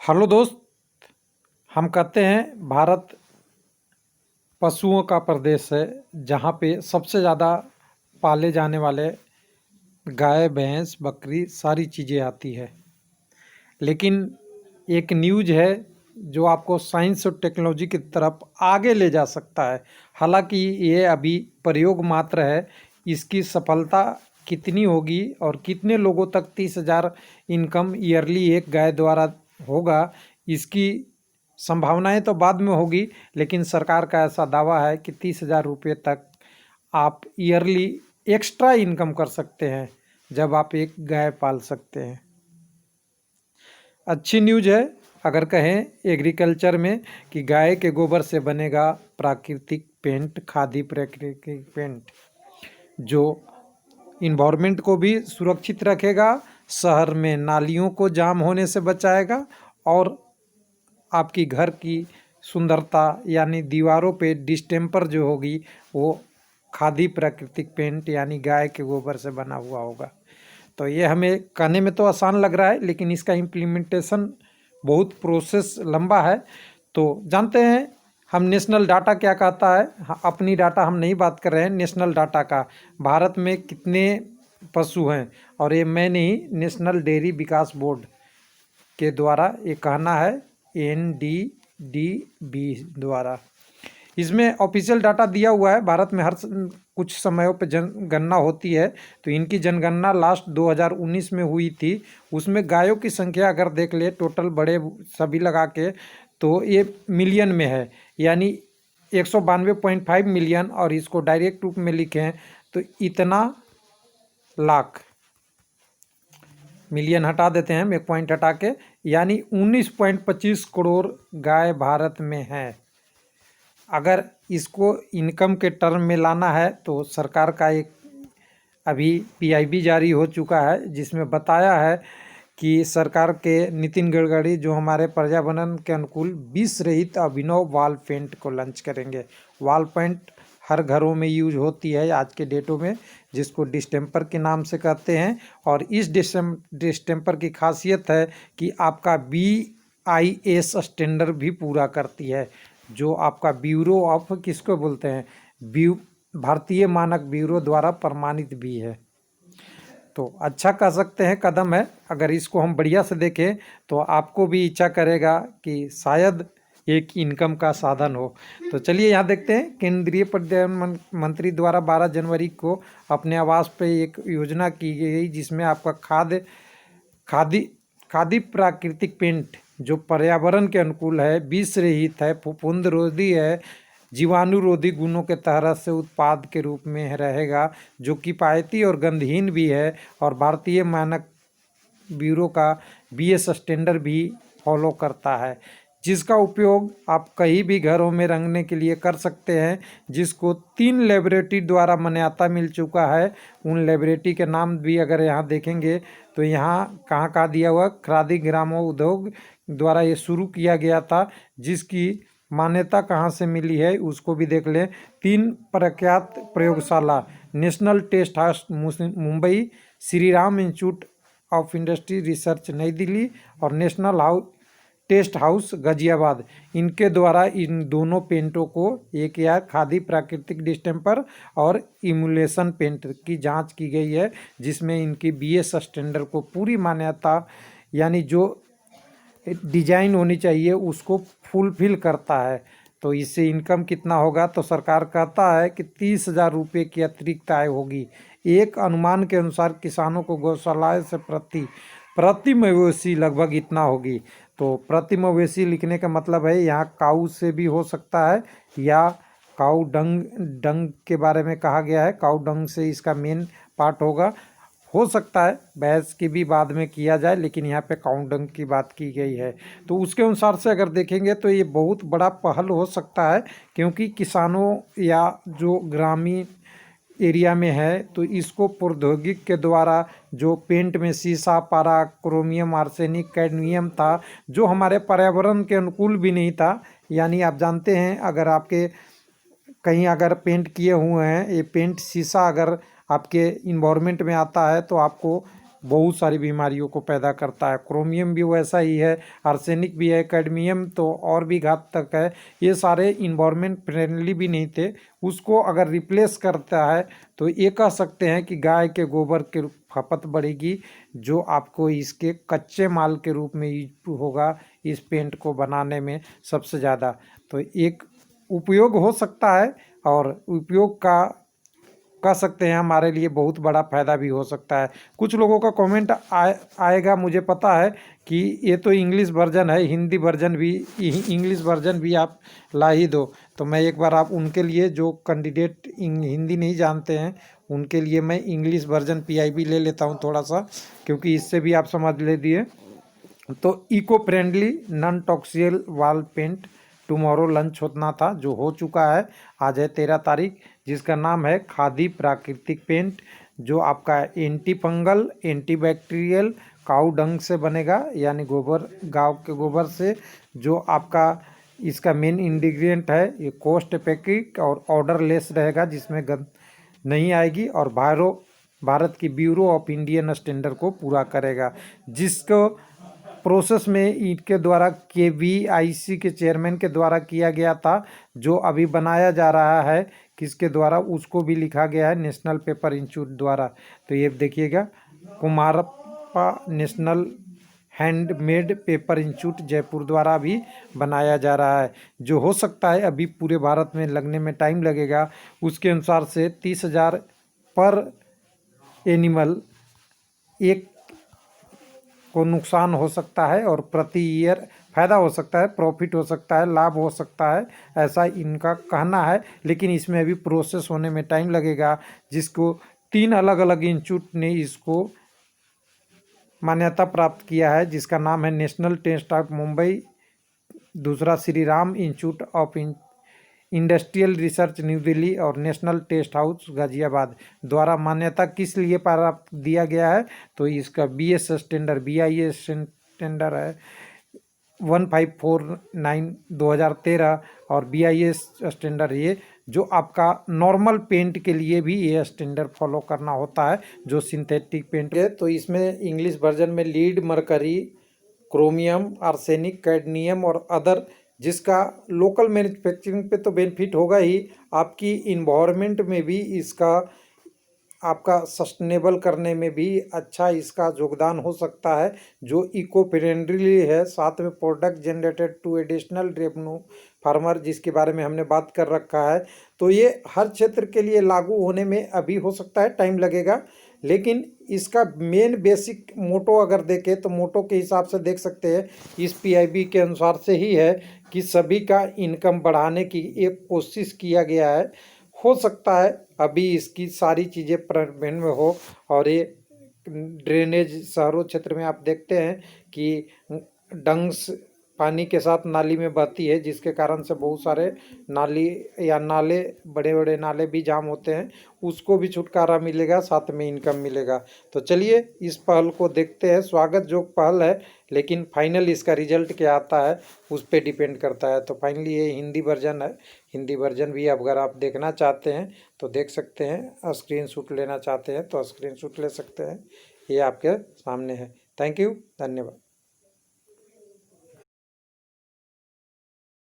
Hello दोस्त। हम कहते हैं भारत पशुओं का प्रदेश है, जहाँ पे सबसे ज़्यादा पाले जाने वाले गाय भैंस बकरी सारी चीज़ें आती है। लेकिन एक न्यूज़ है जो आपको साइंस और टेक्नोलॉजी की तरफ आगे ले जा सकता है। हालांकि ये अभी प्रयोग मात्र है। इसकी सफलता कितनी होगी और कितने लोगों तक 30,000 इनकम ईयरली एक गाय द्वारा होगा, इसकी संभावनाएं तो बाद में होगी। लेकिन सरकार का ऐसा दावा है कि 30,000 रुपये तक आप ईयरली एक्स्ट्रा इनकम कर सकते हैं जब आप एक गाय पाल सकते हैं। अच्छी न्यूज़ है अगर कहें एग्रीकल्चर में कि गाय के गोबर से बनेगा प्राकृतिक पेंट, खादी प्राकृतिक पेंट, जो इन्वायरमेंट को भी सुरक्षित रखेगा, शहर में नालियों को जाम होने से बचाएगा और आपकी घर की सुंदरता यानी दीवारों पे डिस्टेम्पर जो होगी वो खादी प्राकृतिक पेंट यानी गाय के गोबर से बना हुआ होगा। तो ये हमें कहने में तो आसान लग रहा है, लेकिन इसका इम्प्लीमेंटेशन बहुत प्रोसेस लंबा है। तो जानते हैं हम नेशनल डाटा क्या कहता है। अपनी डाटा हम नहीं बात कर रहे हैं, नेशनल डाटा का। भारत में कितने पशु हैं, और ये मैं नहीं, नेशनल डेयरी विकास बोर्ड के द्वारा ये कहना है, NDDB द्वारा। इसमें ऑफिशियल डाटा दिया हुआ है। भारत में हर कुछ समयों पर जनगणना होती है, तो इनकी जनगणना लास्ट 2019 में हुई थी। उसमें गायों की संख्या अगर देख ले टोटल बड़े सभी लगा के, तो ये मिलियन में है, यानी 192.5 मिलियन। और इसको डायरेक्ट रूप में लिखें तो इतना लाख, मिलियन हटा देते हैं हम एक पॉइंट हटा के, यानी 19.25 करोड़ गाय भारत में है। अगर इसको इनकम के टर्म में लाना है तो सरकार का एक अभी PIB जारी हो चुका है, जिसमें बताया है कि सरकार के नितिन गडकरी जो हमारे पर्यावरण के अनुकूल विष रहित अभिनव वॉल पेंट को लॉन्च करेंगे। वॉल पेंट हर घरों में यूज होती है आज के डेटों में, जिसको डिस्टेम्पर के नाम से कहते हैं। और इस डिस्टेम्पर की खासियत है कि आपका BIS स्टैंडर्ड भी पूरा करती है, जो आपका ब्यूरो ऑफ किसको बोलते हैं, भारतीय मानक ब्यूरो द्वारा प्रमाणित भी है। तो अच्छा कह सकते हैं कदम है। अगर इसको हम बढ़िया से देखें तो आपको भी इच्छा करेगा कि शायद एक इनकम का साधन हो। तो चलिए यहाँ देखते हैं। केंद्रीय प्रधानमंत्री द्वारा 12 जनवरी को अपने आवास पे एक योजना की गई, जिसमें आपका खादी प्राकृतिक पेंट जो पर्यावरण के अनुकूल है, विष रहित है, फफूंद रोधी है, जीवाणुरोधी गुणों के तहत से उत्पाद के रूप में रहेगा, जो किफ़ायती और गंधहीन भी है, और भारतीय मानक ब्यूरो का BS स्टैंडर्ड भी फॉलो करता है, जिसका उपयोग आप कहीं भी घरों में रंगने के लिए कर सकते हैं, जिसको 3 लेबोरेटरी द्वारा मान्यता मिल चुका है। उन लेबोरेटरी के नाम भी अगर यहाँ देखेंगे तो यहाँ कहाँ दिया हुआ, खादी ग्रामोद्योग द्वारा ये शुरू किया गया था, जिसकी मान्यता कहाँ से मिली है उसको भी देख लें। 3 प्रख्यात प्रयोगशाला, national test house Mumbai, Shri Ram institute of industry research Nai Delhi, और नेशनल टेस्ट हाउस गाजियाबाद, इनके द्वारा इन दोनों पेंटों को एक या खादी प्राकृतिक डिस्टेम्पर और इमुलेशन पेंट की जांच की गई है, जिसमें इनकी BS स्टैंडर्ड को पूरी मान्यता, यानी जो डिजाइन होनी चाहिए उसको फुलफिल करता है। तो इससे इनकम कितना होगा, तो सरकार कहता है कि 30,000 रुपये की अतिरिक्त आय होगी। एक अनुमान के अनुसार किसानों को गौशाला से प्रति मवेशी लगभग इतना होगी। तो प्रति मवेशी लिखने का मतलब है यहाँ काऊ से भी हो सकता है, या काऊ डंग के बारे में कहा गया है, काऊ डंग से इसका मेन पार्ट होगा। हो सकता है भैंस की भी बाद में किया जाए, लेकिन यहाँ पे काऊ डंग की बात की गई है। तो उसके अनुसार से अगर देखेंगे तो ये बहुत बड़ा पहल हो सकता है, क्योंकि किसानों या जो ग्रामीण एरिया में है तो इसको प्रौद्योगिक के द्वारा जो पेंट में शीशा, पारा, क्रोमियम, आर्सेनिक, कैडमियम था, जो हमारे पर्यावरण के अनुकूल भी नहीं था। यानी आप जानते हैं अगर आपके कहीं अगर पेंट किए हुए हैं, ये पेंट शीशा अगर आपके इन्वायरमेंट में आता है तो आपको बहुत सारी बीमारियों को पैदा करता है। क्रोमियम भी वैसा ही है, आर्सेनिक भी है, कैडमियम तो और भी घातक है। ये सारे इन्वायरमेंट फ्रेंडली भी नहीं थे, उसको अगर रिप्लेस करता है तो ये कह सकते हैं कि गाय के गोबर के खपत बढ़ेगी, जो आपको इसके कच्चे माल के रूप में यूज होगा इस पेंट को बनाने में सबसे ज़्यादा। तो एक उपयोग हो सकता है, और उपयोग का कह सकते हैं हमारे लिए बहुत बड़ा फ़ायदा भी हो सकता है। कुछ लोगों का कमेंट आएगा, मुझे पता है कि ये तो इंग्लिश वर्जन है, हिंदी वर्जन भी, इंग्लिश वर्जन भी आप ला ही दो। तो मैं एक बार आप उनके लिए, जो कैंडिडेट हिंदी नहीं जानते हैं, उनके लिए मैं इंग्लिश वर्जन PIB ले लेता हूँ थोड़ा सा, क्योंकि इससे भी आप समझ ले दिए। तो eco friendly non toxic wall paint tomorrow launch होना था, जो हो चुका है। आज है 13 तारीख, जिसका नाम है खादी प्राकृतिक पेंट, जो आपका एंटी फंगल, एंटी बैक्टीरियल, काऊ डंग से बनेगा, यानी गोबर, गांव के गोबर से। जो आपका इसका मेन इंग्रेडिएंट है, ये कॉस्ट इफेक्टिव और ऑर्डर लेस रहेगा, जिसमें गंद नहीं आएगी, और भारत की ब्यूरो ऑफ इंडियन स्टैंडर्ड को पूरा करेगा। जिसको प्रोसेस में इनके द्वारा KVIC के चेयरमैन के द्वारा किया गया था, जो अभी बनाया जा रहा है किसके द्वारा, उसको भी लिखा गया है नेशनल पेपर इंस्टीट्यूट द्वारा। तो ये देखिएगा, Kumarappa national handmade paper institute Jaipur द्वारा भी बनाया जा रहा है, जो हो सकता है अभी पूरे भारत में लगने में टाइम लगेगा। उसके अनुसार से 30,000 पर एनिमल एक को नुकसान हो सकता है, और प्रति ईयर फ़ायदा हो सकता है, प्रॉफिट हो सकता है, लाभ हो सकता है, ऐसा इनका कहना है। लेकिन इसमें अभी प्रोसेस होने में टाइम लगेगा, जिसको 3 अलग अलग इंस्टीट्यूट ने इसको मान्यता प्राप्त किया है, जिसका नाम है नेशनल टेस्ट ऑफ मुंबई, दूसरा Shri Ram institute of industrial research new Delhi, और नेशनल टेस्ट हाउस गाजियाबाद द्वारा मान्यता किस लिए प्राप्त दिया गया है। तो इसका BS स्टैंडर्ड, BIS स्टैंडर्ड है 1549 2013, और BIS स्टैंडर्ड ये, जो आपका नॉर्मल पेंट के लिए भी ये स्टैंडर्ड फॉलो करना होता है, जो सिंथेटिक पेंट है। तो इसमें इंग्लिश वर्जन में lead, mercury, chromium, arsenic, cadmium और अदर, जिसका लोकल मैन्युफैक्चरिंग पे तो बेनिफिट होगा ही, आपकी इन्वायरमेंट में भी इसका, आपका सस्टेनेबल करने में भी अच्छा इसका योगदान हो सकता है, जो इको फ्रेंडली है। साथ में product generated to additional revenue farmer, जिसके बारे में हमने बात कर रखा है। तो ये हर क्षेत्र के लिए लागू होने में अभी हो सकता है टाइम लगेगा, लेकिन इसका मेन बेसिक मोटो अगर देखें तो मोटो के हिसाब से देख सकते हैं, इस PIB के अनुसार से ही है कि सभी का इनकम बढ़ाने की एक कोशिश किया गया है। हो सकता है अभी इसकी सारी चीज़ें प्रबंध में हो, और ये ड्रेनेज शहरों क्षेत्र में आप देखते हैं कि डंग्स पानी के साथ नाली में बहती है, जिसके कारण से बहुत सारे नाली या नाले, बड़े बड़े नाले भी जाम होते हैं, उसको भी छुटकारा मिलेगा, साथ में इनकम मिलेगा। तो चलिए इस पहल को देखते हैं, स्वागत जो पहल है, लेकिन फाइनल इसका रिजल्ट क्या आता है उस पर डिपेंड करता है। तो फाइनली ये हिंदी वर्जन है, हिंदी वर्जन भी अगर आप देखना चाहते हैं तो देख सकते हैं, स्क्रीनशॉट लेना चाहते हैं तो स्क्रीनशॉट ले सकते हैं, ये आपके सामने है। थैंक यू, धन्यवाद।